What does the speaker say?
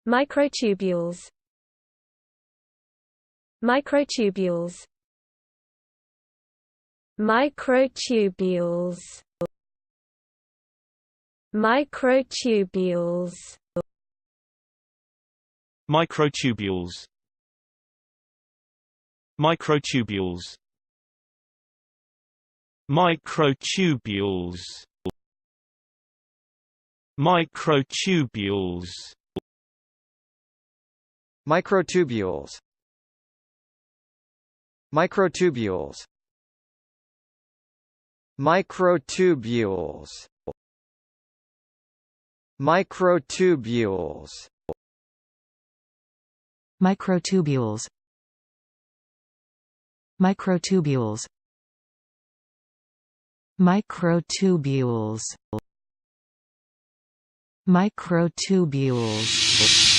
Microtubules. Microtubules. Microtubules. Microtubules. Microtubules. Microtubules. Microtubules. Microtubules. Microtubules. Microtubules. Microtubules. Microtubules. Microtubules. Microtubules. Microtubules. Microtubules.